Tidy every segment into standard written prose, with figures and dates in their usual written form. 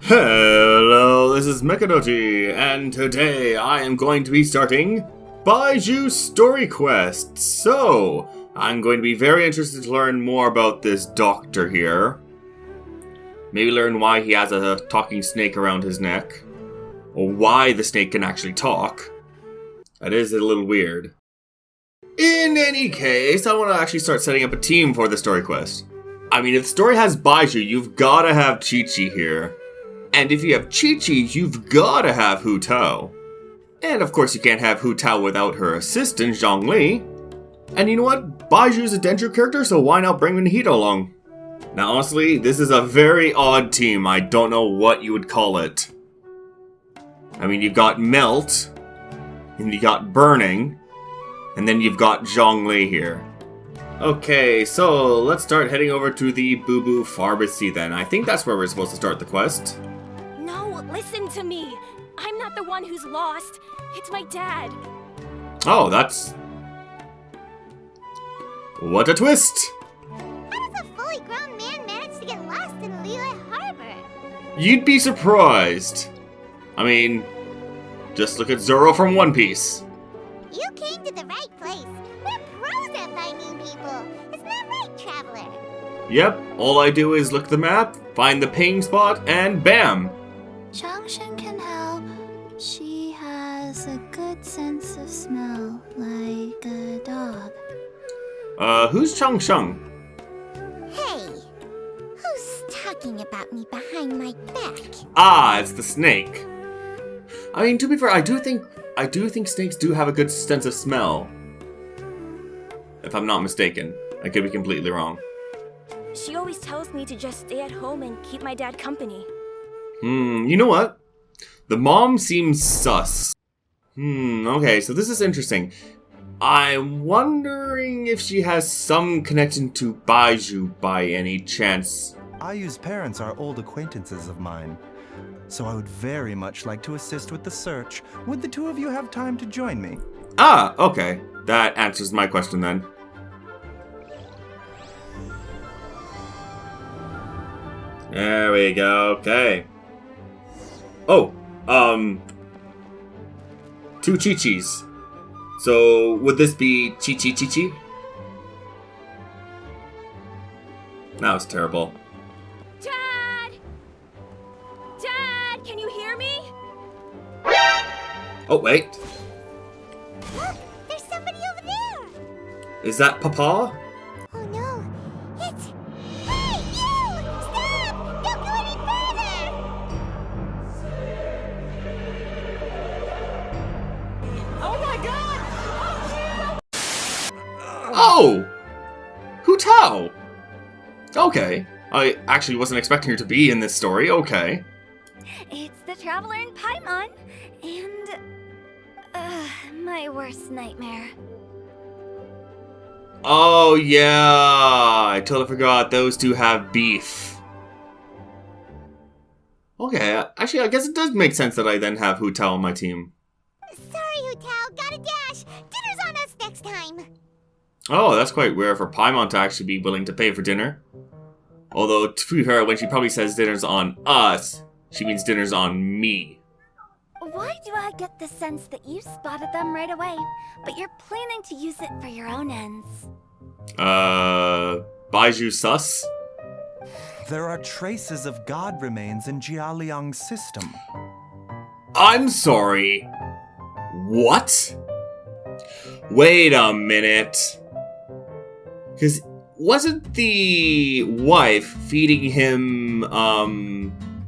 Hello, this is Mechanoji, and today I am going to be starting Baizhu Story Quest. So, I'm going to be very interested to learn more about this doctor here. Maybe learn why he has a talking snake around his neck. Or why the snake can actually talk. That is a little weird. In any case, I want to actually start setting up a team for the story quest. I mean, if the story has Baizhu, you've got to have Chi-Chi here. And if you have Chi-Chi, you've got to have Hu Tao. And of course you can't have Hu Tao without her assistant, Zhongli. And you know what? Baizhu is a Dendro character, so why not bring Nahida along? Now honestly, this is a very odd team. I don't know what you would call it. I mean, you've got Melt, and you got Burning, and then you've got Zhongli here. Okay, so let's start heading over to the Boo Boo Pharmacy then. I think that's where we're supposed to start the quest. No, listen to me. I'm not the one who's lost. It's my dad. Oh, that's... What a twist! How does a fully grown man manage to get lost in Liyue Harbor? You'd be surprised. I mean, just look at Zoro from One Piece. You came to the right place. We're pros at finding people. Isn't that right, traveler? Yep, all I do is look at the map, find the ping spot, and bam! Changshen can help. She has a good sense of smell, like a dog. Who's Chang Sheng? Hey, who's talking about me behind my back? Ah, it's the snake. I mean, to be fair, I do think snakes do have a good sense of smell. If I'm not mistaken. I could be completely wrong. She always tells me to just stay at home and keep my dad company. You know what? The mom seems sus. Okay, so this is interesting. I'm wondering if she has some connection to Baizhu by any chance. Ayu's parents are old acquaintances of mine, so I would very much like to assist with the search. Would the two of you have time to join me? Ah, okay. That answers my question then. There we go, okay. Oh, two Chi-Chis. So, would this be Chi-Chi Chi-Chi? That was terrible. Dad! Dad, can you hear me? Oh, wait. Look, there's somebody over there. Is that Papa? Oh no, it's... Hey, you! Stop! Don't go any further! Oh my god! Oh! Hu Tao! Okay. I actually wasn't expecting her to be in this story, okay. It's the traveler in Paimon, and my worst nightmare. Oh yeah, I totally forgot those two have beef. Okay, actually I guess it does make sense that I then have Hu Tao on my team. Sorry, Hu Tao, gotta dash. Dinner's on us next time. Oh, that's quite rare for Paimon to actually be willing to pay for dinner. Although, to be fair, when she probably says dinner's on us, she means dinner's on me. Why do I get the sense that you spotted them right away, but you're planning to use it for your own ends? Baizhu sus? There are traces of god remains in Jialiang's system. I'm sorry. What? Wait a minute. Because wasn't the wife feeding him,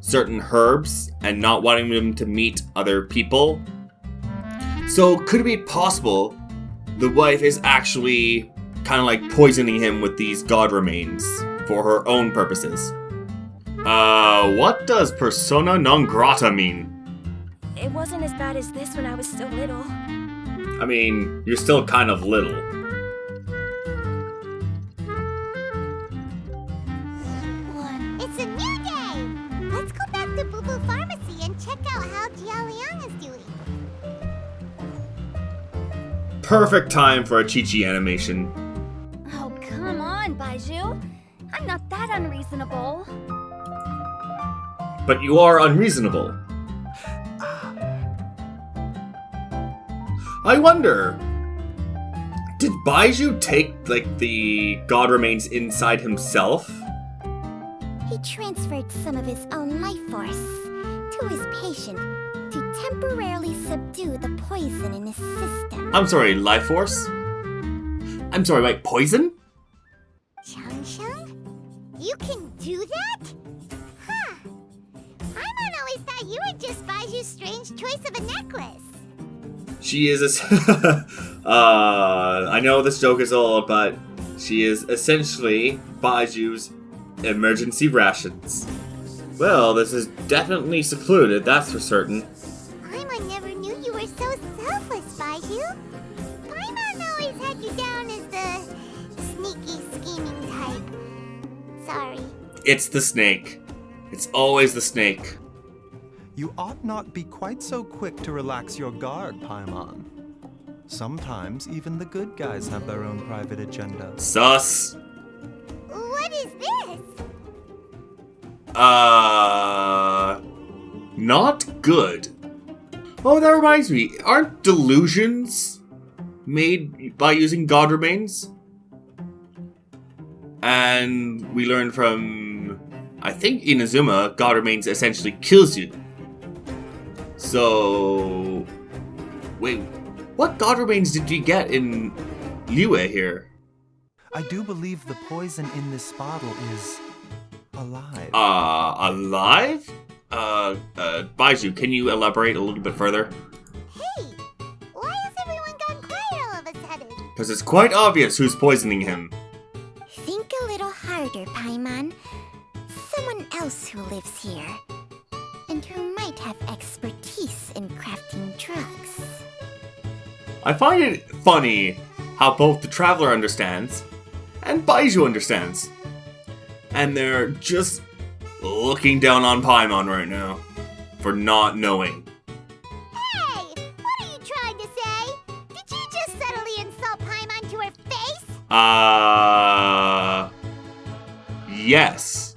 certain herbs and not wanting him to meet other people? So could it be possible the wife is actually kind of like poisoning him with these god remains for her own purposes? What does persona non grata mean? It wasn't as bad as this when I was still little. I mean, you're still kind of little. It's a new day! Let's go back to Boo Boo Pharmacy and check out how Jialiang is doing. Perfect time for a Chi-Chi animation. Oh, come on, Baizhu. I'm not that unreasonable. but you are unreasonable. I wonder, did Baizhu take, like, the god remains inside himself? He transferred some of his own life force to his patient to temporarily subdue the poison in his system. I'm sorry, life force? I'm sorry, wait, poison? Changsheng? You can do that? Huh. Paimon always thought you were just Baizhu's strange choice of a necklace. She is I know this joke is old, but she is essentially Baiju's emergency rations. Well, this is definitely secluded, that's for certain. Paimon never knew you were so selfless, Baizhu. Paimon always had you down as the sneaky, scheming type. Sorry. It's the snake. It's always the snake. You ought not be quite so quick to relax your guard, Paimon. Sometimes even the good guys have their own private agenda. Sus. What is this? Not good. Oh, that reminds me. Aren't delusions made by using god remains? And we learned from, I think, Inazuma, god remains essentially kills you. So, wait, what god remains did you get in Liyue here? I do believe the poison in this bottle is alive. Alive? Baizhu, can you elaborate a little bit further? Hey, why has everyone gone quiet all of a sudden? Because it's quite obvious who's poisoning him. Think a little harder, Paimon. Someone else who lives here, and who might have expertise in crafting drugs. I find it funny how both the Traveler understands and Baizhu understands. And they're just looking down on Paimon right now for not knowing. Hey, what are you trying to say? Did you just subtly insult Paimon to her face? Yes.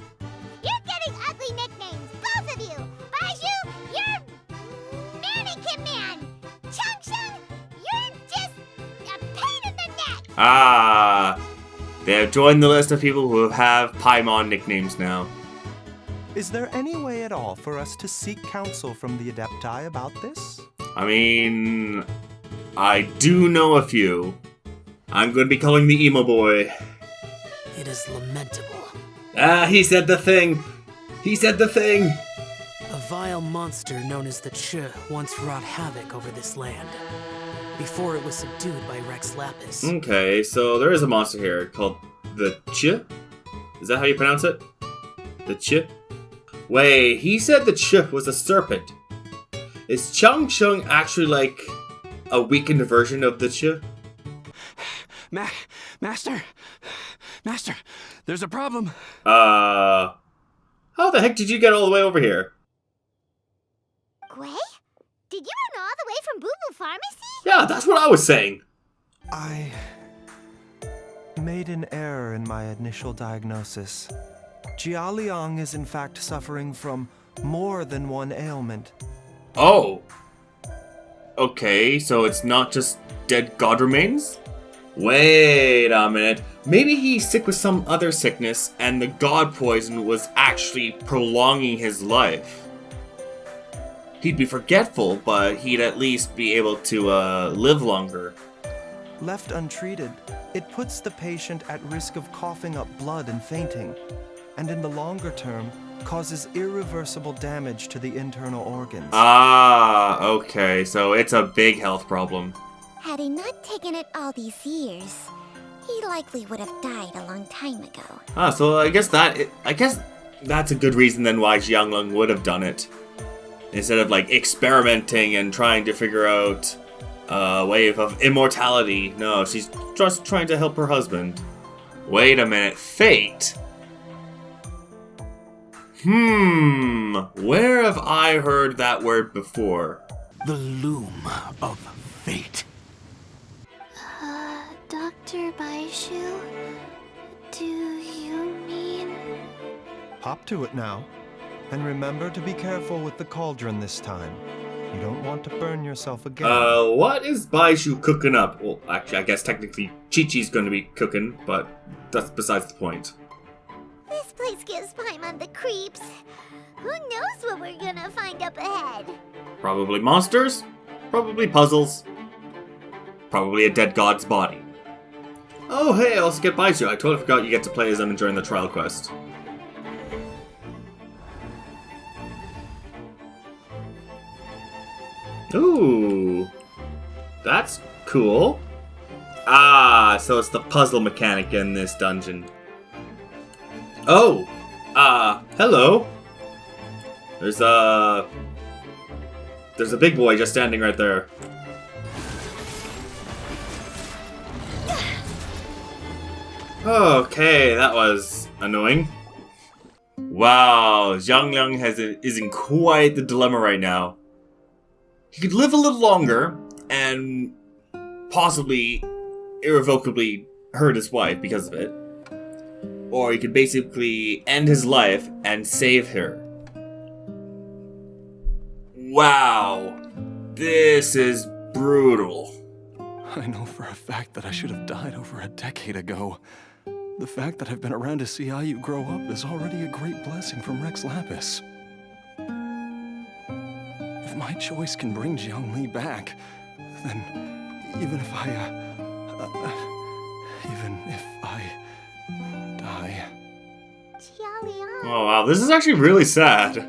You're getting ugly nicknames, both of you. Baizhu, you're Mannequin Man. Changsheng, you're just a pain in the neck. They have joined the list of people who have Paimon nicknames now. Is there any way at all for us to seek counsel from the Adepti about this? I mean, I do know a few. I'm going to be calling the emo boy. It is lamentable. He said the thing. He said the thing. A vile monster known as the Ch once wrought havoc over this land, before it was subdued by Rex Lapis. Okay, so there is a monster here called the Ch? Is that how you pronounce it? The Ch? Wait, he said the Ch was a serpent. Is Changsheng actually like a weakened version of the Ch? Master, there's a problem. How the heck did you get all the way over here? Gui? Did you run all the way from Boo Boo Pharmacy? Yeah, that's what I was saying. I made an error in my initial diagnosis. Jialiang is in fact suffering from more than one ailment. Oh. Okay, so it's not just dead god remains? Wait a minute. Maybe he's sick with some other sickness and the god poison was actually prolonging his life. He'd be forgetful, but he'd at least be able to live longer. Left untreated, it puts the patient at risk of coughing up blood and fainting, and in the longer term, causes irreversible damage to the internal organs. Okay, so it's a big health problem. Had he not taken it all these years, he likely would have died a long time ago. So I guess that's a good reason then why Jianglong would have done it. Instead of like experimenting and trying to figure out a way of immortality. No, she's just trying to help her husband. Wait a minute, fate? Where have I heard that word before? The loom of fate. Dr. Baizhu, do you mean... Hop to it now. And remember to be careful with the cauldron this time. You don't want to burn yourself again. What is Baizhu cooking up? Well, actually, I guess technically Chi-Chi's going to be cooking, but that's besides the point. This place gives Paimon the creeps. Who knows what we're gonna find up ahead? Probably monsters. Probably puzzles. Probably a dead god's body. Oh, hey, I also get Baizhu. I totally forgot you get to play as him during the trial quest. Ooh, that's cool. Ah, so it's the puzzle mechanic in this dungeon. Oh, hello. There's a big boy just standing right there. Okay, that was annoying. Wow, Zhang Liang is in quite the dilemma right now. He could live a little longer and possibly irrevocably hurt his wife because of it. Or he could basically end his life and save her. Wow, this is brutal. I know for a fact that I should have died over a decade ago. The fact that I've been around to see how you grow up is already a great blessing from Rex Lapis. If my choice can bring Jiangli back, then even if I die... Jialiang. Oh wow, this is actually really sad.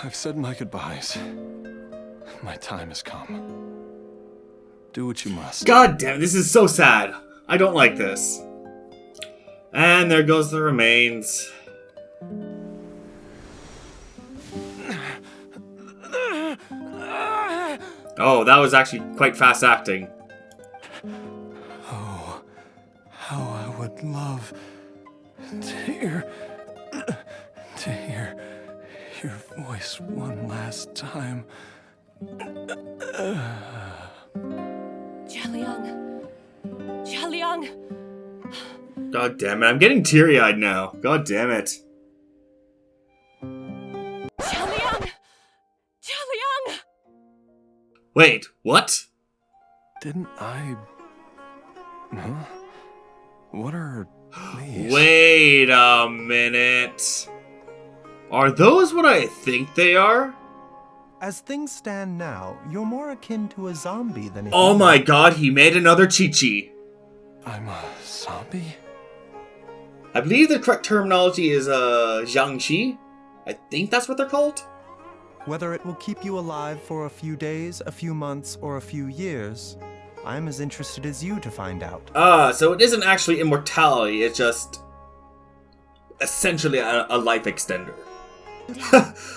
I've said my goodbyes. My time has come. Do what you must. God damn, this is so sad. I don't like this. And there goes the remains. Oh, that was actually quite fast acting. Oh, how I would love to hear your voice one last time. Jialiang. Jialiang. God damn it, I'm getting teary-eyed now. God damn it. Jialiang. Jialiang. Wait, what? Didn't I... Huh? What are these? Wait a minute. Are those what I think they are? As things stand now, you're more akin to a zombie than a Oh human. my god, he made another Chi-Chi. I'm a zombie? I believe the correct terminology is Jiangxi. I think that's what they're called. Whether it will keep you alive for a few days, a few months, or a few years, I'm as interested as you to find out. So it isn't actually immortality, it's just essentially a life extender.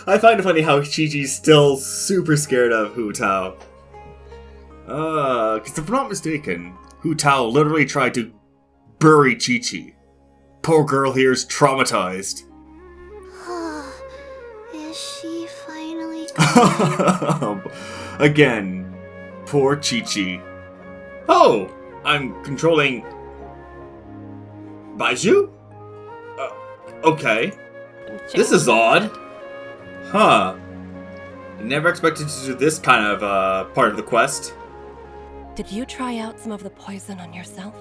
I find it funny how Chi-Chi's still super scared of Hu Tao. Because if I'm not mistaken, Hu Tao literally tried to bury Chi-Chi. Poor girl here is traumatized. Is she finally Again, poor Chi-Chi. Oh, I'm controlling Baizhu? Okay. This is odd. Huh. Never expected to do this kind of part of the quest. Did you try out some of the poison on yourself?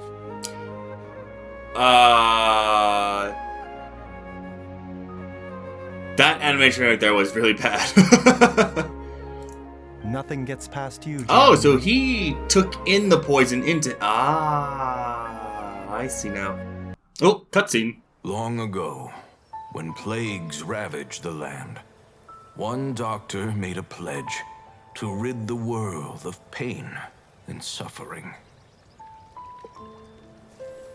That animation right there was really bad. Nothing gets past you, Oh, John. so he took in the poison into... I see now. Oh, cutscene. Long ago, when plagues ravaged the land, one doctor made a pledge to rid the world of pain and suffering.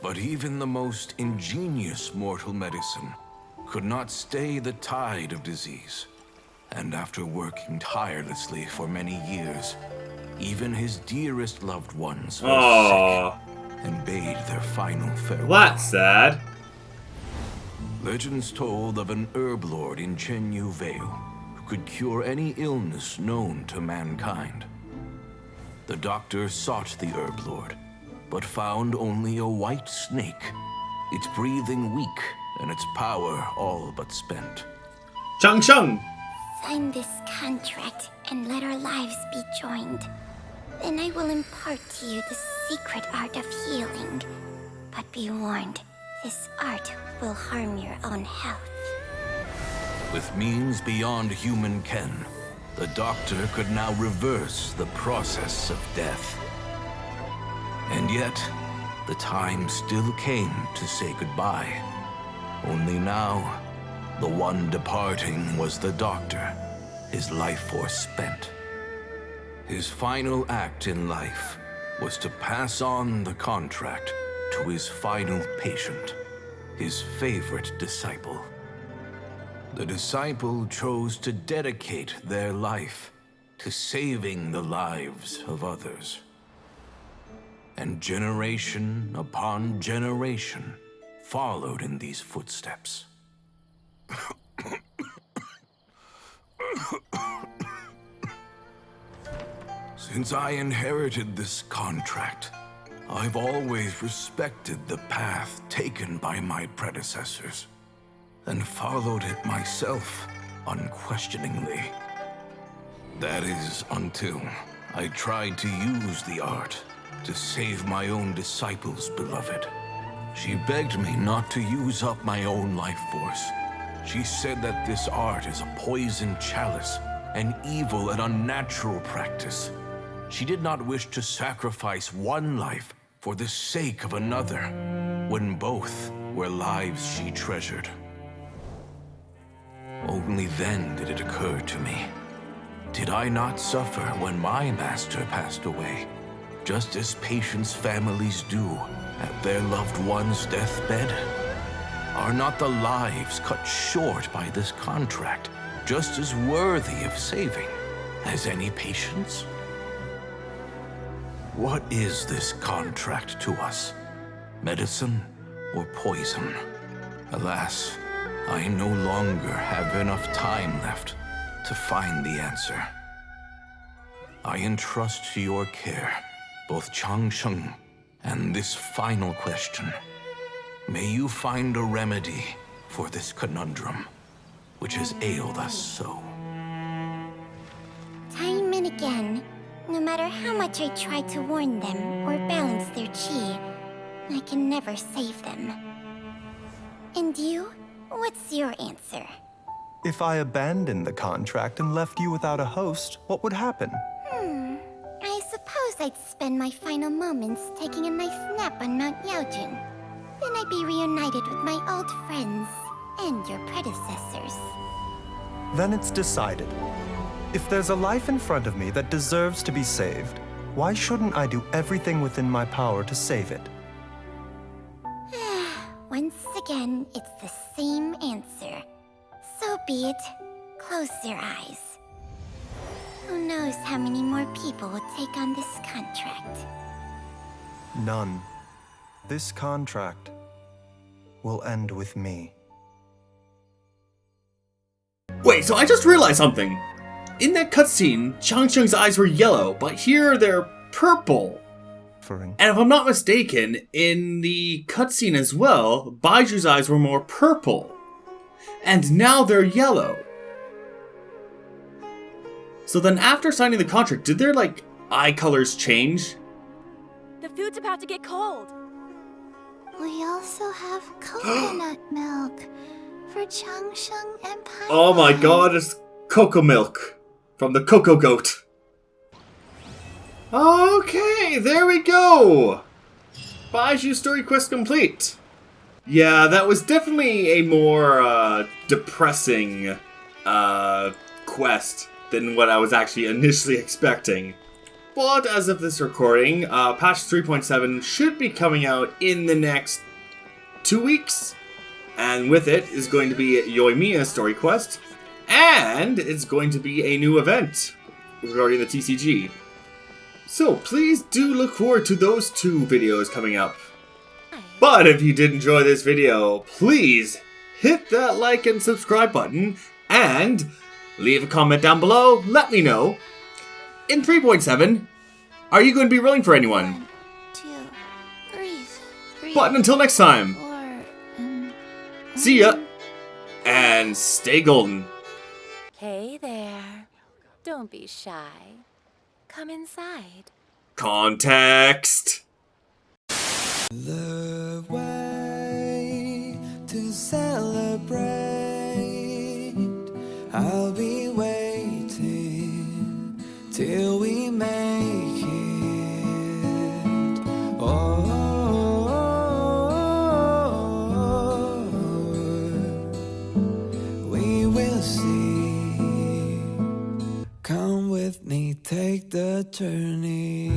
But even the most ingenious mortal medicine could not stay the tide of disease. And after working tirelessly for many years, even his dearest loved ones fell sick and bade their final farewell. That's sad. Legends told of an herb lord in Chenyu Vale who could cure any illness known to mankind. The doctor sought the herb lord, but found only a white snake, its breathing weak and its power all but spent. Changsheng! Sign this contract and let our lives be joined. Then I will impart to you the secret art of healing. But be warned, this art will harm your own health. With means beyond human ken, the doctor could now reverse the process of death. And yet, the time still came to say goodbye. Only now, the one departing was the doctor, his life force spent. His final act in life was to pass on the contract to his final patient, his favorite disciple. The disciple chose to dedicate their life to saving the lives of others. And generation upon generation followed in these footsteps. Since I inherited this contract, I've always respected the path taken by my predecessors, and followed it myself unquestioningly. That is, until I tried to use the art to save my own disciple's beloved. She begged me not to use up my own life force. She said that this art is a poisoned chalice, an evil and unnatural practice. She did not wish to sacrifice one life for the sake of another, when both were lives she treasured. Only then did it occur to me. Did I not suffer when my master passed away, just as patients' families do at their loved one's deathbed? Are not the lives cut short by this contract just as worthy of saving as any patients? What is this contract to us? Medicine or poison? Alas, I no longer have enough time left to find the answer. I entrust to your care both Changsheng and this final question. May you find a remedy for this conundrum, which has ailed us so. Time and again, no matter how much I try to warn them or balance their chi, I can never save them. And you? What's your answer? If I abandoned the contract and left you without a host, what would happen? I suppose I'd spend my final moments taking a nice nap on Mount Yaojin. Then I'd be reunited with my old friends and your predecessors. Then it's decided. If there's a life in front of me that deserves to be saved, why shouldn't I do everything within my power to save it? Once again, it's the same answer. So be it. Close your eyes. Who knows how many more people will take on this contract? None. This contract will end with me. Wait, so I just realized something. In that cutscene, Changsheng's eyes were yellow, but here they're purple. And if I'm not mistaken, in the cutscene as well, Baizhu's eyes were more purple. And now they're yellow. So then after signing the contract, did their, eye colors change? The food's about to get cold. We also have coconut milk for Changsheng and Pai. Oh my god, it's cocoa milk from the cocoa goat. Okay, there we go. Baizhu story quest complete. Yeah, that was definitely a more depressing quest than what I was actually initially expecting. But as of this recording, patch 3.7 should be coming out in the next 2 weeks. And with it is going to be Yoimiya's story quest. And it's going to be a new event regarding the TCG. So please do look forward to those 2 videos coming up. But if you did enjoy this video, please hit that like and subscribe button. And leave a comment down below. Let me know. In 3.7, are you going to be rolling for anyone? 1, 2, 3. But until next time, 4, and see ya, and stay golden. Don't be shy. Come inside. Context. The way to celebrate. I'll be waiting till we make it. Oh, we will see. Come with me, take the journey.